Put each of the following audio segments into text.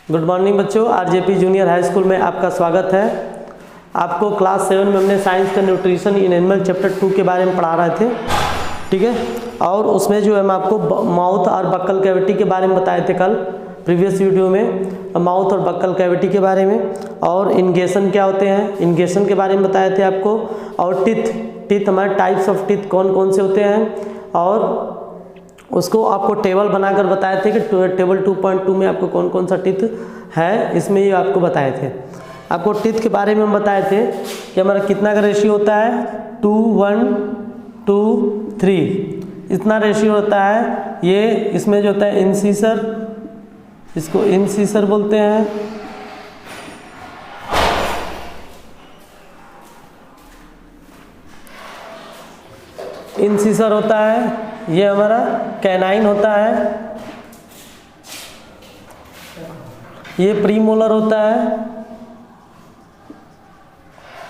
Good morning बच्चों, RJP junior high school में आपका स्वागत है। आपको क्लास 7 में हमने साइंस का न्यूट्रिशन इन एनिमल चैप्टर 2 के बारे में पढ़ा रहे थे, ठीक है। और उसमें जो है हम आपको माउथ और बक्कल कैविटी के बारे में बताए थे कल प्रीवियस वीडियो में, माउथ और बक्कल कैविटी के बारे में, और इंगेशन क्या होते हैं, इंगेशन के बारे में बताए थे आपको। और टीथ हमारे टाइप्स ऑफ टीथ कौन कौन से होते हैं, और उसको आपको टेबल बनाकर बताए थे कि टेबल 2.2 में आपको कौन कौन सा टीथ है, इसमें ये आपको बताए थे। आपको टीथ के बारे में हम बताए थे कि हमारा कितना का रेशियो होता है, 2 1 2 3 इतना रेशियो होता है। ये इसमें जो होता है इंसीसर, इसको इंसीसर बोलते हैं। इंसीसर होता है, ये हमारा कैनाइन होता है, ये प्रीमोलर होता है,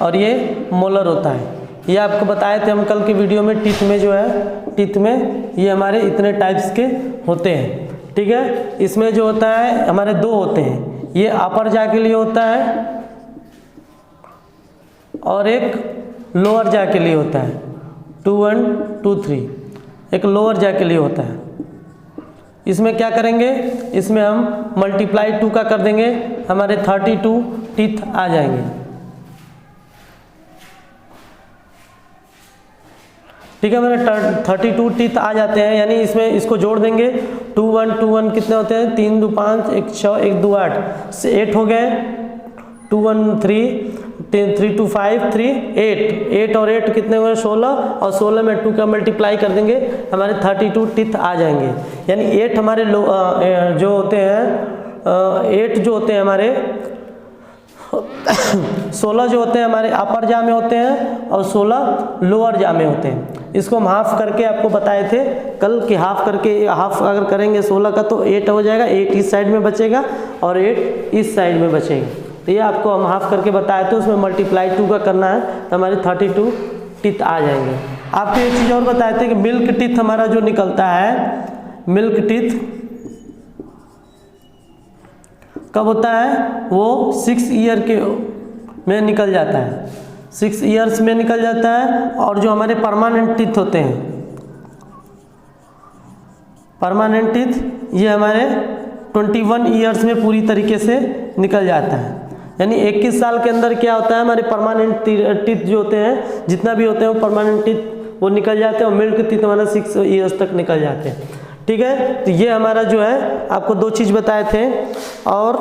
और ये मोलर होता है। ये आपको बताए थे हम कल की वीडियो में। टीथ में जो है, टीथ में ये हमारे इतने टाइप्स के होते हैं, ठीक है। इसमें जो होता है हमारे दो होते हैं, ये अपर जा के लिए होता है और एक लोअर जा के लिए होता है। 2 1 2 3 एक लोअर जा के लिए होता है। इसमें क्या करेंगे, इसमें हम मल्टीप्लाई 2 का कर देंगे, हमारे 32 टीथ आ जाएंगे, ठीक है। हमारे 32 टीथ आ जाते हैं, यानी इसमें इसको जोड़ देंगे। 2 1 2 1 कितने होते हैं, 3 2 5 1 6 1 2 8 से 8 हो गए। 2 1 3 3 2 5 3 8 और 8 कितने हुए, 16, और 16 में 2 का मल्टीप्लाई कर देंगे, हमारे 32 टीथ आ जाएंगे। यानी 8 हमारे जो होते हैं 8 जो होते हैं हमारे 16 जो होते हैं हमारे अपर जा में होते हैं, और 16 लोअर जा में होते हैं। इसको हम हाफ करके आपको बताए थे कल कि हाफ करके, हाफ अगर करेंगे 16 का तो 8 हो जाएगा, 8 इस साइड में बचेगा और 8 इस साइड में बचेगा। तो ये आपको हम हाफ करके बताए थे, उसमें मल्टीप्लाई 2 का करना है तो हमारे 32 टीथ आ जाएंगे। आपको एक चीज़ और बताए थे कि मिल्क टीथ हमारा जो निकलता है, मिल्क टीथ कब होता है, वो 6 ईयर के में निकल जाता है, 6 ईयर्स में निकल जाता है। और जो हमारे परमानेंट टीथ होते हैं, परमानेंट टीथ ये हमारे 21 ईयर्स में पूरी तरीके से निकल जाता है। यानी 21 साल के अंदर क्या होता है, हमारे परमानेंट टीथ जो होते हैं, जितना भी होते हैं वो परमानेंट टीथ वो निकल जाते हैं, और मिल्क टीथ हमारा 6 ईयर्स तक निकल जाते हैं, ठीक है। तो ये हमारा जो है आपको दो चीज़ बताए थे, और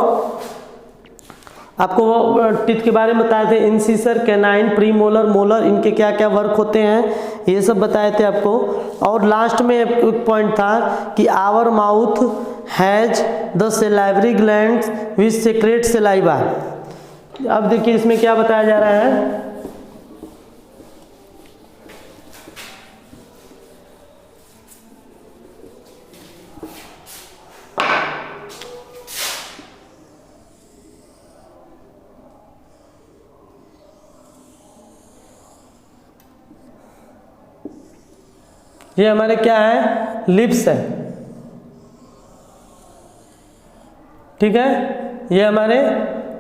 आपको वो टीथ के बारे में बताए थे, इंसीसर, कैनाइन, प्रीमोलर, मोलर, इनके क्या क्या वर्क होते हैं ये सब बताए थे आपको। और लास्ट में एक पॉइंट था कि our mouth has the salivary glands which secrete saliva. अब देखिए इसमें क्या बताया जा रहा है, ये हमारे क्या है, लिप्स है, ठीक है। ये हमारे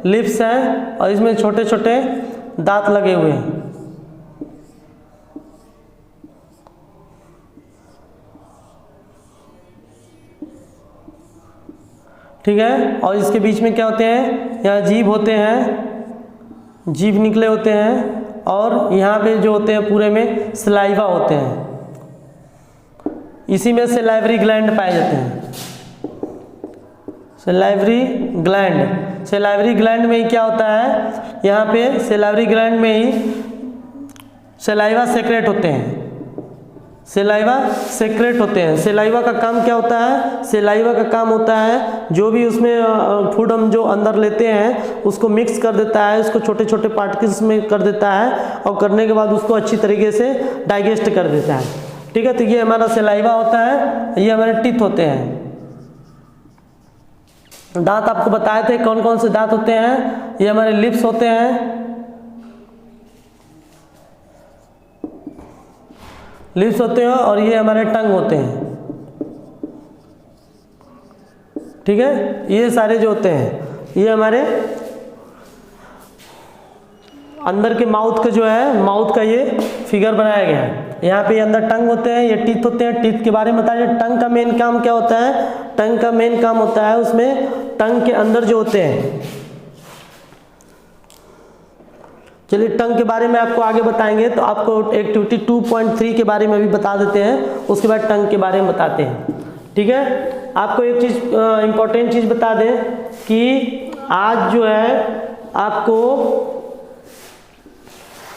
लिप्स हैं और इसमें छोटे छोटे दांत लगे हुए हैं, ठीक है। और इसके बीच में क्या होते हैं, यहाँ जीभ होते हैं, जीभ निकले होते हैं, और यहाँ पे जो होते हैं पूरे में सलाइवा होते हैं, इसी में सलाइवरी ग्लैंड पाए जाते हैं। सलाइवरी ग्लैंड, सलाइवरी ग्लैंड में ही क्या होता है, यहाँ पे सलाइवरी ग्लैंड में ही सलाइवा सेक्रेट होते हैं, सलाइवा सेक्रेट होते हैं। सलाइवा का काम क्या होता है, सलाइवा का काम होता है जो भी उसमें फूड हम जो अंदर लेते हैं उसको मिक्स कर देता है, उसको छोटे छोटे पार्टिकल्स में कर देता है, और करने के बाद उसको अच्छी तरीके से डाइजेस्ट कर देता है, ठीक है। तो ये हमारा सलाइवा होता है, ये हमारे टीथ होते हैं। दांत आपको बताए थे कौन कौन से दांत होते हैं, ये हमारे लिप्स होते हैं, लिप्स होते हैं, और ये हमारे टंग होते हैं, ठीक है। ये सारे जो होते हैं ये हमारे अंदर के माउथ का जो है, माउथ का ये फिगर बनाया गया है। यहाँ पे अंदर टंग होते हैं, ये टीथ होते हैं। टीथ के बारे में बताया जाए, टंग का मेन काम क्या होता है? टंग का मेन काम होता है उसमें टंग के अंदर जो होते हैं, चलिए टंग के बारे में आपको आगे बताएंगे। तो आपको एक्टिविटी 2.3 के बारे में भी बता देते हैं, उसके बाद टंग के बारे में बताते हैं। ठीक है, आपको एक चीज़ इम्पोर्टेंट चीज़ बता दें कि आज जो है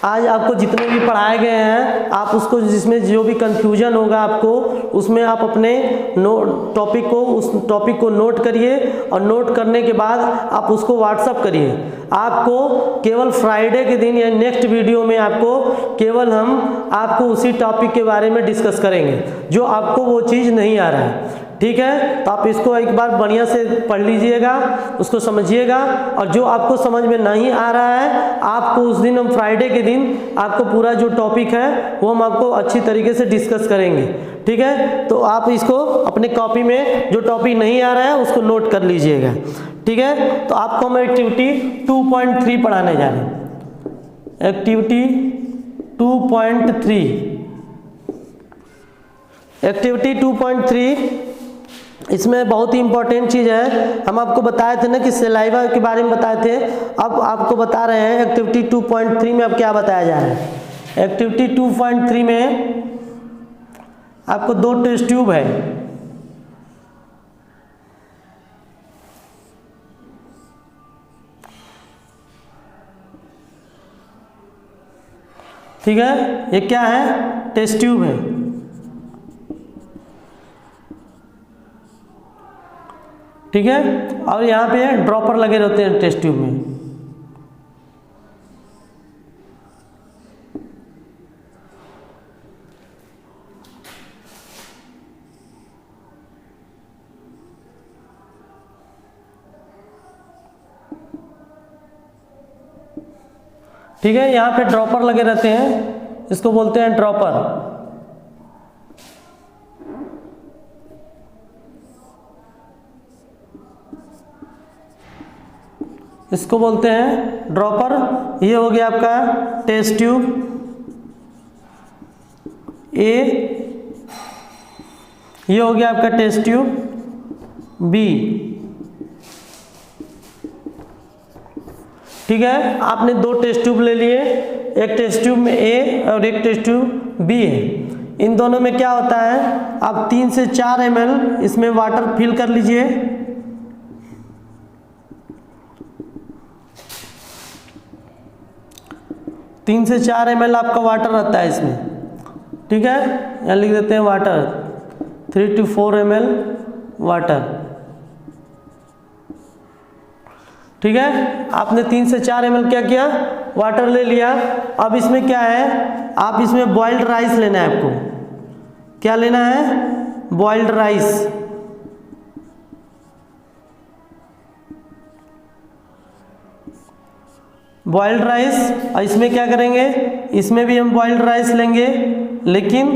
आज आपको जितने भी पढ़ाए गए हैं, आप उसको जिसमें जो भी कंफ्यूजन होगा आपको, उसमें आप अपने उस टॉपिक को नोट करिए, और नोट करने के बाद आप उसको व्हाट्सअप करिए। आपको केवल फ्राइडे के दिन या नेक्स्ट वीडियो में केवल हम आपको उसी टॉपिक के बारे में डिस्कस करेंगे जो आपको वो चीज़ नहीं आ रहा है। ठीक है, तो आप इसको एक बार बढ़िया से पढ़ लीजिएगा, उसको समझिएगा, और जो आपको समझ में नहीं आ रहा है आपको उस दिन, हम फ्राइडे के दिन आपको पूरा जो टॉपिक है वो हम आपको अच्छी तरीके से डिस्कस करेंगे। ठीक है, तो आप इसको अपने कॉपी में जो टॉपिक नहीं आ रहा है उसको नोट कर लीजिएगा। ठीक है, तो आपको हम एक्टिविटी 2.3 पढ़ाने जा रहे हैं। एक्टिविटी 2.3, एक्टिविटी 2.3 इसमें बहुत ही इंपॉर्टेंट चीज़ है। हम आपको बताए थे ना कि सलाइवा के बारे में बताए थे, अब आपको बता रहे हैं एक्टिविटी 2.3 में अब क्या बताया जा रहा है। एक्टिविटी 2.3 में आपको 2 टेस्ट ट्यूब है। ठीक है, ये क्या है? टेस्ट ट्यूब है। ठीक है, और यहाँ पे ड्रॉपर लगे रहते हैं टेस्ट ट्यूब में। ठीक है, यहाँ पे ड्रॉपर लगे रहते हैं, इसको बोलते हैं ड्रॉपर। इसको बोलते हैं ड्रॉपर। ये हो गया आपका टेस्ट ट्यूब ए, ये हो गया आपका टेस्ट ट्यूब बी। ठीक है, आपने 2 टेस्ट ट्यूब ले लिए, एक टेस्ट ट्यूब में ए और एक टेस्ट ट्यूब बी है। इन दोनों में क्या होता है, आप 3 से 4 ml इसमें वाटर फिल कर लीजिए। तीन से 4 ml आपका वाटर रहता है इसमें। ठीक है, यहाँ लिख देते हैं वाटर, 3 to 4 ml वाटर। ठीक है, आपने 3 से 4 ml क्या किया, वाटर ले लिया। अब इसमें क्या है, आप इसमें बॉइल्ड राइस लेना है। आपको क्या लेना है? Boiled rice. बॉइल्ड राइस, और इसमें क्या करेंगे, इसमें भी हम बॉइल्ड राइस लेंगे, लेकिन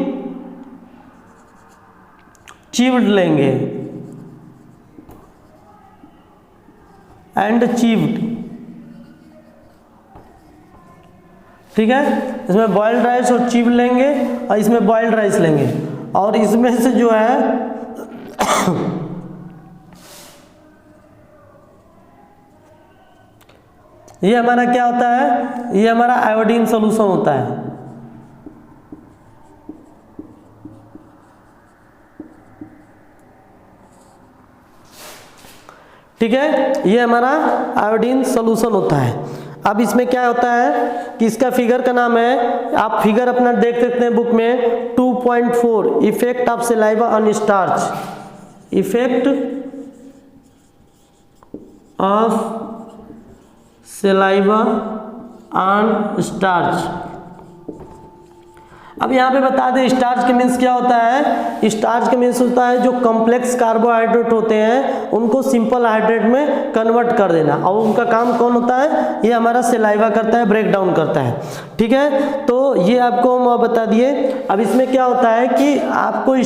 चीव्ड लेंगे, एंड चीव्ड। ठीक है, इसमें बॉइल्ड राइस और चीव्ड लेंगे, और इसमें बॉइल्ड राइस लेंगे, और इसमें से जो है ये हमारा क्या होता है, ये हमारा आयोडीन सॉल्यूशन होता है। ठीक है, ये हमारा आयोडीन सॉल्यूशन होता है। अब इसमें क्या होता है कि इसका फिगर का नाम है, आप फिगर अपना देख सकते हैं बुक में, 2.4 effect of saliva on starch. Effect of saliva on starch. अब यहाँ पे बता दें स्टार्च के मीन्स क्या होता है। स्टार्च के मीन्स होता है जो कॉम्प्लेक्स कार्बोहाइड्रेट होते हैं उनको सिंपल हाइड्रेट में कन्वर्ट कर देना, और उनका काम कौन होता है, ये हमारा सेलाइवा करता है, ब्रेक डाउन करता है। ठीक है, तो ये आपको हम बता दिए। अब इसमें क्या होता है कि आपको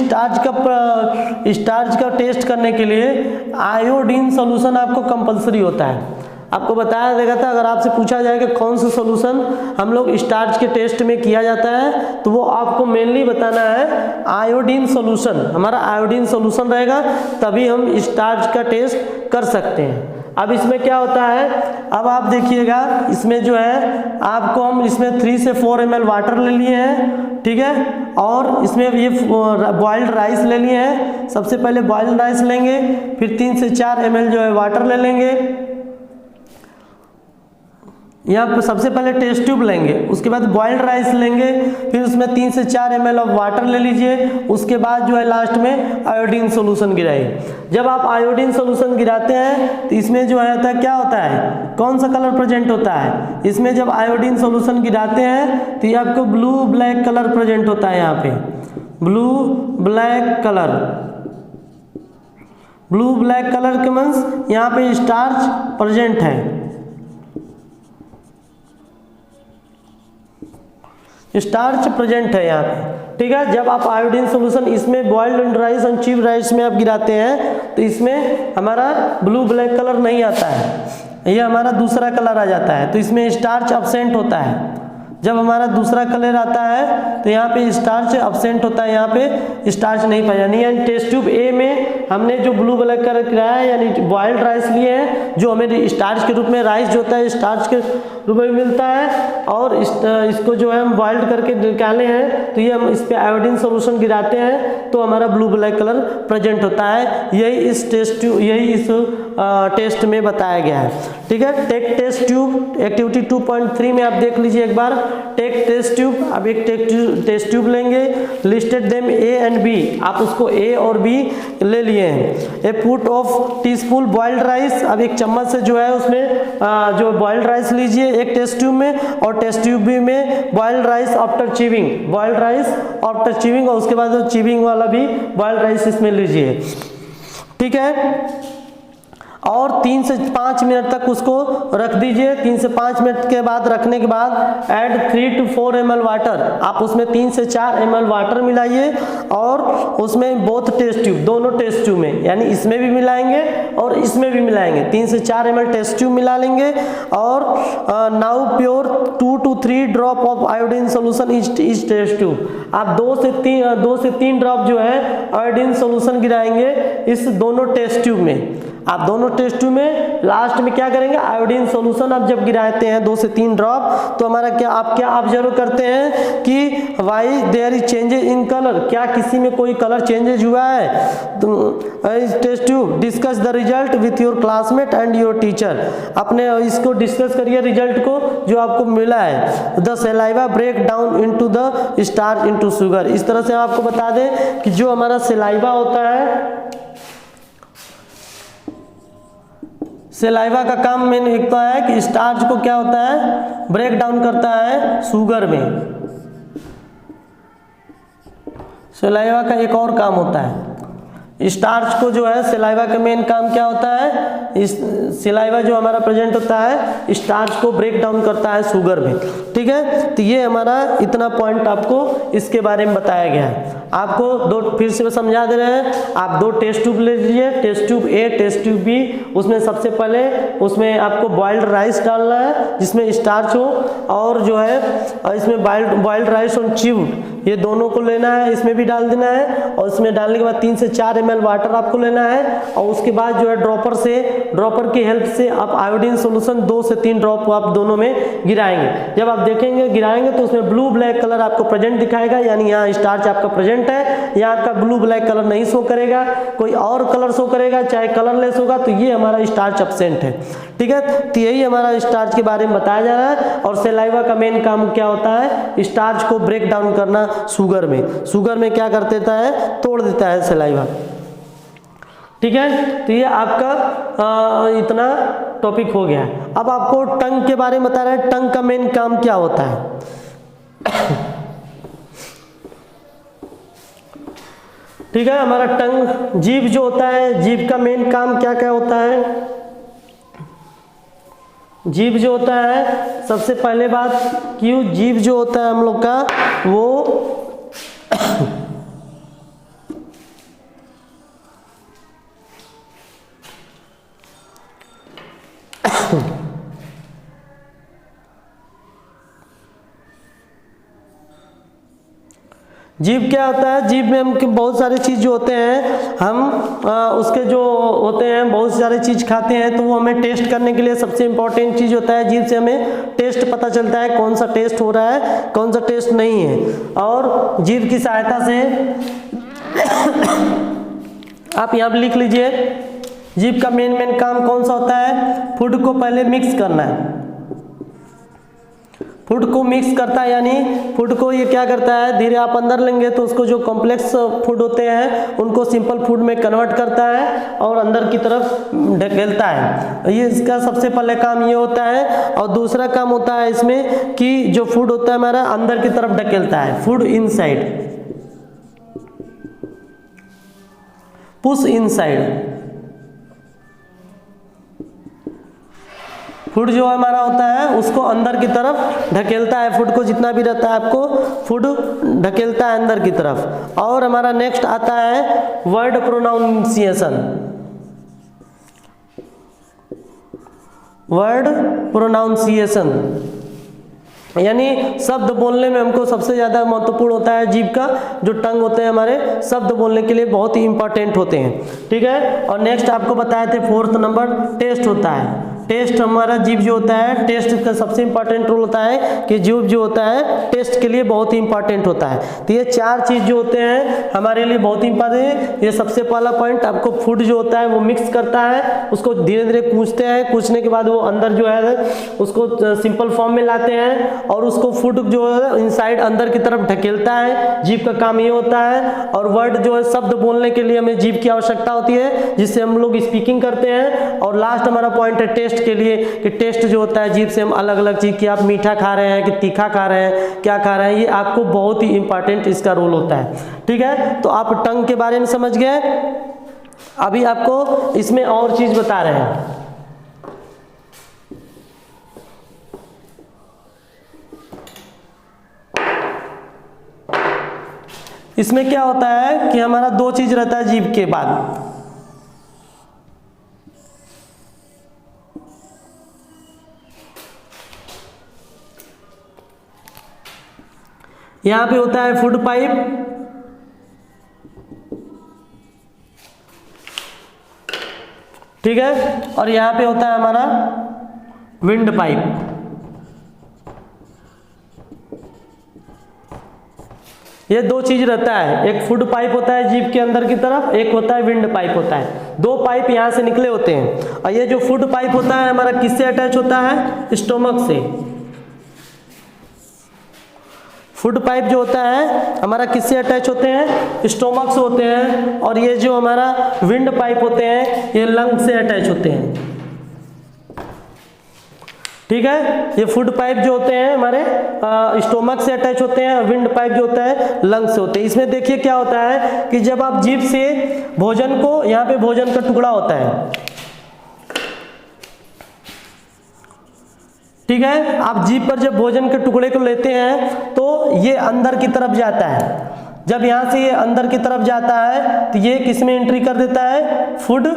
स्टार्च का टेस्ट करने के लिए आयोडीन सोल्यूशन आपको कंपलसरी होता है। आपको बताया गया था, अगर आपसे पूछा जाए कि कौन सा सोल्यूशन हम लोग स्टार्च के टेस्ट में किया जाता है, तो वो आपको मेनली बताना है आयोडीन सोल्यूशन। हमारा आयोडीन सोल्यूशन रहेगा तभी हम स्टार्च का टेस्ट कर सकते हैं। अब इसमें क्या होता है, अब आप देखिएगा इसमें जो है आपको हम इसमें 3 से 4 ml वाटर ले लिए हैं। ठीक है, और इसमें ये बॉइल्ड राइस ले लिए हैं। सबसे पहले बॉइल्ड राइस लेंगे, फिर 3 से 4 ml जो है वाटर ले लेंगे। यहाँ पर सबसे पहले टेस्ट ट्यूब लेंगे, उसके बाद बॉइल्ड राइस लेंगे, फिर उसमें 3 से 4 ml ऑफ वाटर ले लीजिए। उसके बाद जो है लास्ट में आयोडीन सोल्यूशन गिराइए। जब आप आयोडीन सोल्यूशन गिराते हैं तो इसमें जो है क्या होता है, कौन सा कलर प्रेजेंट होता है, इसमें जब आयोडीन सोल्यूशन गिराते हैं तो ये आपको ब्लू ब्लैक कलर प्रेजेंट होता है। यहाँ पे blue black colour, blue black colour के मीन्स यहाँ पे स्टार्च प्रेजेंट है, स्टार्च प्रेजेंट है यहाँ पे। ठीक है, जब आप आयोडीन सोल्यूशन इसमें बॉइल्ड राइस और चीप राइस में आप गिराते हैं तो इसमें हमारा ब्लू ब्लैक कलर नहीं आता है, ये हमारा दूसरा कलर आ जाता है, तो इसमें स्टार्च अब्सेंट होता है। जब हमारा दूसरा कलर आता है तो यहाँ पे स्टार्च अब्सेंट होता है, यहाँ पे स्टार्च नहीं पाया। यानी टेस्ट ट्यूब ए में हमने जो ब्लू ब्लैक कलर गिराया है, यानी बॉइल्ड राइस लिए हैं, जो हमें स्टार्च के रूप में राइस जो होता है स्टार्च के रूप में मिलता है, और इसको जो है हम बॉइल्ड करके निकाले हैं, तो ये हम इस पर आयोडीन सोल्यूशन गिराते हैं तो हमारा ब्लू ब्लैक कलर प्रेजेंट होता है। यही इस टेस्ट में बताया गया है। ठीक है, टेक टेस्ट ट्यूब एक्टिविटी 2.3 में आप देख लीजिए एक बार। टेक टेस्ट ट्यूब, अब एक टेस्ट ट्यूब लेंगे, listed them A and B, आप उसको ए और बी ले लिए हैं। A put of teaspoon boiled rice, अब एक चम्मच से जो है उसमें जो बॉइल्ड राइस लीजिए एक टेस्ट ट्यूब में, और टेस्ट ट्यूब बी में boiled rice after chewing, boiled rice after chewing, और उसके बाद चीविंग वाला भी बॉइल्ड राइस इसमें लीजिए। ठीक है, और 3 से 5 मिनट तक उसको रख दीजिए। 3 से 5 मिनट के बाद रखने के बाद ऐड 3 to 4 ml वाटर, आप उसमें 3 से 4 ml वाटर मिलाइए, और उसमें बोथ टेस्ट ट्यूब, दोनों टेस्ट ट्यूब में, यानी इसमें भी मिलाएंगे और इसमें भी मिलाएंगे। 3 से 4 ml टेस्ट ट्यूब मिला लेंगे, और now pure 2 to 3 drop of iodine solution इस टेस्ट ट्यूब, आप 2 से 3 ड्रॉप जो है आयोडीन सोल्यूशन गिराएंगे इस दोनों टेस्ट ट्यूब में। आप दोनों टेस्ट ट्यूब में लास्ट में क्या करेंगे, आयोडीन सोल्यूशन आप जब गिराते हैं 2 से 3 ड्रॉप, तो हमारा क्या ऑब्जर्व करते हैं कि why there is changes in colour, क्या किसी में कोई कलर चेंजेस हुआ है। तो test tube discuss the result with your classmate and your teacher, अपने इसको डिस्कस करिए रिजल्ट को जो आपको मिला है। The saliva break down into the starch into sugar, इस तरह से आपको बता दें कि जो हमारा सेलाइवा होता है, सेलाइवा का काम मेन एक तो है कि स्टार्च को क्या होता है, ब्रेक डाउन करता है शुगर में। सेलाइवा का एक और काम होता है, स्टार्च को जो है सेलाइवा का मेन काम क्या होता है, इस सेलाइवा जो हमारा प्रेजेंट होता है स्टार्च को ब्रेक डाउन करता है शुगर में। ठीक है, तो ये हमारा इतना पॉइंट आपको इसके बारे में बताया गया है। आपको दो फिर से समझा दे रहे हैं, आप 2 टेस्ट ट्यूब ले लीजिए, test tube A test tube B, उसमें सबसे पहले उसमें आपको बॉइल्ड राइस डालना है जिसमें स्टार्च हो, और जो है इसमें बॉइल्ड राइस और च्यूड, ये दोनों को लेना है, इसमें भी डाल देना है, और इसमें डालने के बाद 3 से 4 ml वाटर आपको लेना है, और उसके बाद जो है ड्रॉपर की हेल्प से आप आयोडीन सोल्यूशन 2 से 3 ड्रॉप आप दोनों में गिराएंगे। जब आप देखेंगे गिराएंगे तो उसमें ब्लू ब्लैक कलर आपको प्रेजेंट दिखाएगा, यानी यहाँ स्टार्च आपका प्रेजेंट है, यहाँ आपका ब्लू ब्लैक कलर नहीं शो करेगा, कोई और कलर शो करेगा, चाहे कलरलेस होगा, तो ये हमारा स्टार्च एब्सेंट है। ठीक है, तो यही हमारा स्टार्च के बारे में बताया जा रहा है। और सेलाइवा का मेन काम क्या होता है, स्टार्च को ब्रेक डाउन करना शुगर में क्या कर देता है, तोड़ देता है सेलाइवा। ठीक है, तो ये आपका इतना टॉपिक हो गया है। अब आपको टंग के बारे में बता रहे हैं, टंग का मेन काम क्या होता है। ठीक है। हमारा टंग, जीभ जो होता है, जीभ का मेन काम क्या क्या होता है? जीभ जो होता है, सबसे पहले बात कि जीभ जो होता है हम लोग का वो जीभ क्या होता है? जीभ में हम बहुत सारे चीज़ जो होते हैं, हम उसके जो होते हैं बहुत सारे चीज़ खाते हैं, तो वो हमें टेस्ट करने के लिए सबसे इम्पोर्टेंट चीज़ होता है, जीभ से हमें टेस्ट पता चलता है कौन सा टेस्ट हो रहा है, कौन सा टेस्ट नहीं है। और जीभ की सहायता से आप यहाँ पर लिख लीजिए, जीभ का मेन काम कौन सा होता है? फूड को पहले मिक्स करना है। फूड को मिक्स करता है, यानी फूड को ये क्या करता है, धीरे आप अंदर लेंगे तो उसको जो कॉम्प्लेक्स फूड होते हैं उनको सिंपल फूड में कन्वर्ट करता है और अंदर की तरफ ढकेलता है। ये इसका सबसे पहले काम ये होता है। और दूसरा काम होता है इसमें कि जो फूड होता है हमारा अंदर की तरफ ढकेलता है, food inside, push inside. Food जो हमारा होता है उसको अंदर की तरफ ढकेलता है, फूड को जितना भी रहता है आपको फूड ढकेलता है अंदर की तरफ। और हमारा नेक्स्ट आता है वर्ड प्रोनाउंसिएशन। वर्ड प्रोनाउंसिएशन यानी शब्द बोलने में हमको सबसे ज़्यादा महत्वपूर्ण होता है, जीभ का जो टंग होते हैं हमारे शब्द बोलने के लिए बहुत ही इंपॉर्टेंट होते हैं। ठीक है। और नेक्स्ट आपको बताए थे 4th नंबर टेस्ट होता है। टेस्ट हमारा जीभ जो होता है, टेस्ट का सबसे इंपॉर्टेंट रोल होता है कि जीभ जो होता है टेस्ट के लिए बहुत ही इंपॉर्टेंट होता है। तो ये 4 चीज़ जो होते हैं हमारे लिए बहुत ही इंपॉर्टेंट है। ये सबसे पहला पॉइंट, आपको फूड जो होता है वो मिक्स करता है, उसको धीरे धीरे कूचते हैं, कूचने के बाद वो अंदर जो है उसको सिंपल फॉर्म में लाते हैं और उसको फूड जो है इनसाइड अंदर की तरफ ढकेलता है। जीभ का काम ये होता है। और वर्ड जो है शब्द बोलने के लिए हमें जीभ की आवश्यकता होती है, जिससे हम लोग स्पीकिंग करते हैं। और लास्ट हमारा पॉइंट है टेस्ट के लिए कि टेस्ट जो होता है जीभ से हम अलग अलग चीज़ की, आप मीठा खा रहे हैं कि तीखा खा रहे हैं, क्या खा रहे हैं, ये आपको बहुत ही इंपॉर्टेंट इसका रोल होता है। ठीक है। तो आप टंग के बारे में समझ गए। अभी आपको इसमें और चीज़ बता रहे हैं। इसमें क्या होता है कि हमारा 2 चीज़ रहता है जीभ के बाद। यहां पे होता है फूड पाइप, ठीक है। और यहां पे होता है हमारा विंड पाइप। ये 2 चीज रहता है, एक फूड पाइप होता है जीभ के अंदर की तरफ, एक होता है विंड पाइप होता है। 2 पाइप यहां से निकले होते हैं। और ये जो फूड पाइप होता है हमारा किससे अटैच होता है? स्टोमक से। फूड पाइप जो होता है हमारा किससे अटैच होते हैं? स्टोमक से होते हैं। और ये जो हमारा विंड पाइप होते हैं ये लंग से अटैच होते हैं। ठीक है। ये फूड पाइप जो होते हैं हमारे स्टोमक से अटैच होते हैं, विंड पाइप जो होता है लंग से होते हैं। इसमें देखिए क्या होता है कि जब आप जीभ से भोजन को, यहाँ पे भोजन का टुकड़ा होता है, ठीक है, आप जीभ पर जब भोजन के टुकड़े को लेते हैं तो ये अंदर की तरफ जाता है। जब यहाँ से ये अंदर की तरफ जाता है तो ये किस में एंट्री कर देता है? फूड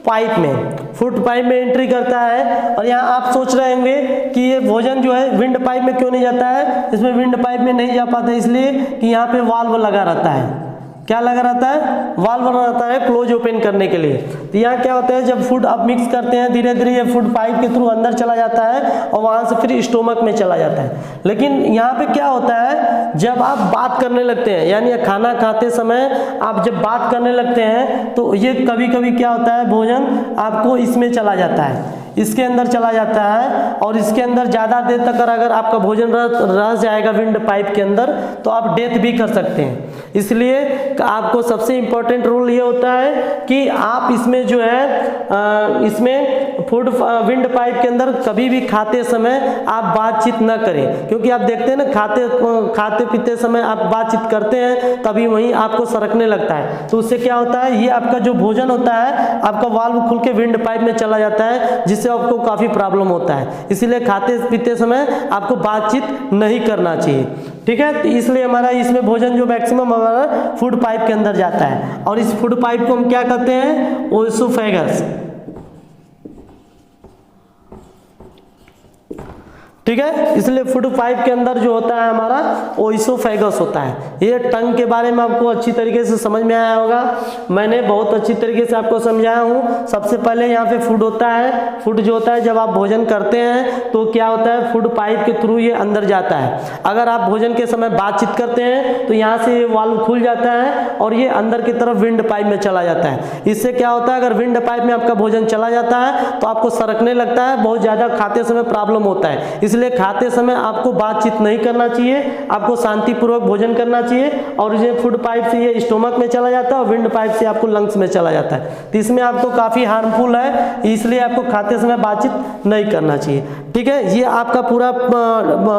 पाइप में। फूड पाइप में एंट्री करता है। और यहाँ आप सोच रहे होंगे कि ये भोजन जो है विंड पाइप में क्यों नहीं जाता है? इसमें विंड पाइप में नहीं जा पाता इसलिए कि यहाँ पे वाल्व लगा रहता है। क्या लगा रहता है? वाल्व रहता है क्लोज ओपन करने के लिए। तो यहाँ क्या होता है, जब फूड आप मिक्स करते हैं धीरे धीरे ये फूड पाइप के थ्रू अंदर चला जाता है और वहाँ से फिर स्टोमक में चला जाता है। लेकिन यहाँ पे क्या होता है, जब आप बात करने लगते हैं, यानी खाना खाते समय आप जब बात करने लगते हैं तो ये कभी कभी क्या होता है, भोजन आपको इसमें चला जाता है, इसके अंदर चला जाता है। और इसके अंदर ज़्यादा देर तक अगर आपका भोजन रह जाएगा विंड पाइप के अंदर तो आप डेथ भी कर सकते हैं। इसलिए आपको सबसे इम्पोर्टेंट रूल ये होता है कि आप इसमें जो है इसमें फूड विंड पाइप के अंदर कभी भी खाते समय आप बातचीत न करें, क्योंकि आप देखते हैं ना खाते पीते समय आप बातचीत करते हैं तभी वहीं आपको सरकने लगता है, तो उससे क्या होता है, ये आपका जो भोजन होता है आपका वाल्व खुल के विंड पाइप में चला जाता है, जिससे आपको काफ़ी प्रॉब्लम होता है। इसीलिए खाते पीते समय आपको बातचीत नहीं करना चाहिए, ठीक है। तो इसलिए हमारा इसमें भोजन जो मैक्सिमम हमारा फूड पाइप के अंदर जाता है, और इस फूड पाइप को हम क्या कहते हैं, ओएसोफेगस, ठीक है। इसलिए फूड पाइप के अंदर जो होता है हमारा ओएसोफेगस होता है। ये टंग के बारे में आपको अच्छी तरीके से समझ में आया होगा, मैंने बहुत अच्छी तरीके से आपको समझाया हूँ। सबसे पहले यहाँ पे फूड होता है, फूड जो होता है जब आप भोजन करते हैं तो क्या होता है, फूड पाइप के थ्रू ये अंदर जाता है। अगर आप भोजन के समय बातचीत करते हैं तो यहाँ से ये वाल्व खुल जाता है और ये अंदर की तरफ विंड पाइप में चला जाता है। इससे क्या होता है, अगर विंड पाइप में आपका भोजन चला जाता है तो आपको सरकने लगता है, बहुत ज़्यादा खाते समय प्रॉब्लम होता है। इसलिए खाते समय आपको बातचीत नहीं करना चाहिए, आपको शांतिपूर्वक भोजन करना चाहिए। और ये फूड पाइप से ये स्टोमक में चला जाता है और विंड पाइप से आपको लंग्स में चला जाता है, तो इसमें आपको काफ़ी हार्मफुल है, इसलिए आपको खाते समय बातचीत नहीं करना चाहिए, ठीक है। ये आपका पूरा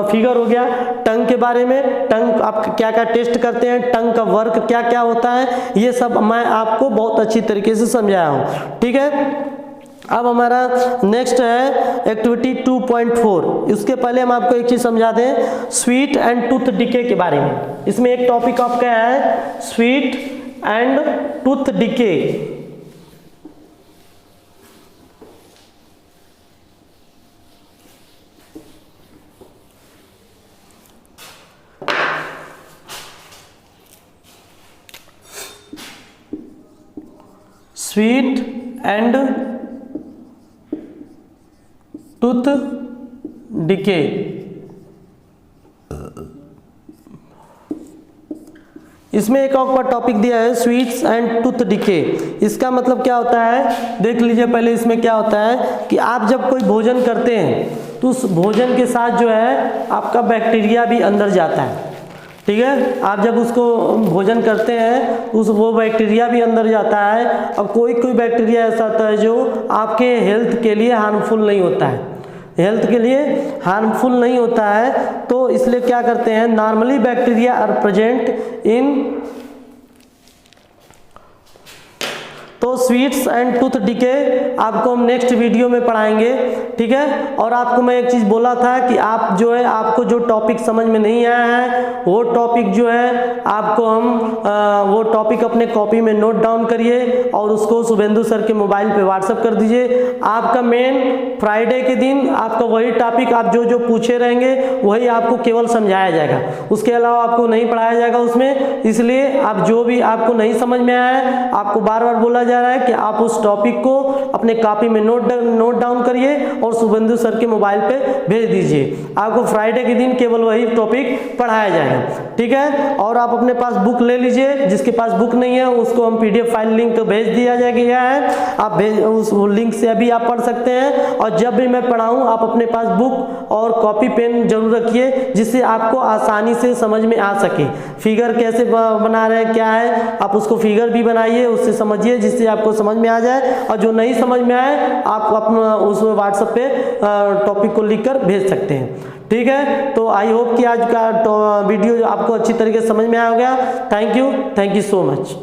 फिगर हो गया टंग के बारे में। टंग आप क्या क्या टेस्ट करते हैं, टंग का वर्क क्या क्या होता है, ये सब मैं आपको बहुत अच्छी तरीके से समझाया हूँ, ठीक है। अब हमारा नेक्स्ट है एक्टिविटी 2.4। इसके पहले हम आपको एक चीज़ समझा दें, स्वीट एंड टूथ डिके के बारे में। इसमें एक टॉपिक आपका है sweet and tooth decay. Sweet and tooth decay, इसमें एक और टॉपिक दिया है स्वीट्स एंड टूथ डिके। इसका मतलब क्या होता है, देख लीजिए पहले इसमें क्या होता है कि आप जब कोई भोजन करते हैं तो उस भोजन के साथ जो है आपका बैक्टीरिया भी अंदर जाता है, ठीक है। आप जब उसको भोजन करते हैं तो वो बैक्टीरिया भी अंदर जाता है, और कोई बैक्टीरिया ऐसा होता है जो आपके हेल्थ के लिए हार्मफुल नहीं होता है, हेल्थ के लिए हार्मफुल नहीं होता है। तो इसलिए क्या करते हैं, normally bacteria are present in, तो स्वीट्स एंड टूथ डिके आपको हम नेक्स्ट वीडियो में पढ़ाएंगे, ठीक है। और आपको मैं एक चीज़ बोला था कि आप जो है आपको जो टॉपिक समझ में नहीं आया है वो टॉपिक जो है आपको हम वो टॉपिक अपने कॉपी में नोट डाउन करिए और उसको शुभेंदु सर के मोबाइल पे व्हाट्सएप कर दीजिए। आपका मेन फ्राइडे के दिन आपका वही टॉपिक आप जो पूछे रहेंगे वही आपको केवल समझाया जाएगा, उसके अलावा आपको नहीं पढ़ाया जाएगा उसमें। इसलिए आप जो भी आपको नहीं समझ में आया है, आपको बार बार बोला जा रहा है कि आप उस टॉपिक को अपने कॉपी में नोट डाउन करिए और शुभेंदु सर के मोबाइल पे भेज दीजिए। आपको फ्राइडे के दिन केवल वही टॉपिक पढ़ाया जाएगा, ठीक है। और आप अपने पास बुक ले लीजिए, जिसके पास बुक नहीं है उसको हम PDF फाइल लिंक भेज दिया गया है, आप उस लिंक से अभी आप पढ़ सकते हैं। और जब भी मैं पढ़ाऊँ आप अपने पास बुक और कॉपी पेन जरूर रखिए, जिससे आपको आसानी से समझ में आ सके। फिगर कैसे बना रहे हैं क्या है, आप उसको फिगर भी बनाइए, उससे समझिए जिससे आपको समझ में आ जाए। और जो नहीं समझ में आए आप अपना उस व्हाट्सएप पे टॉपिक को लिखकर भेज सकते हैं, ठीक है। तो आई होप कि आज का वीडियो आपको अच्छी तरीके से समझ में आ गया। Thank you so much.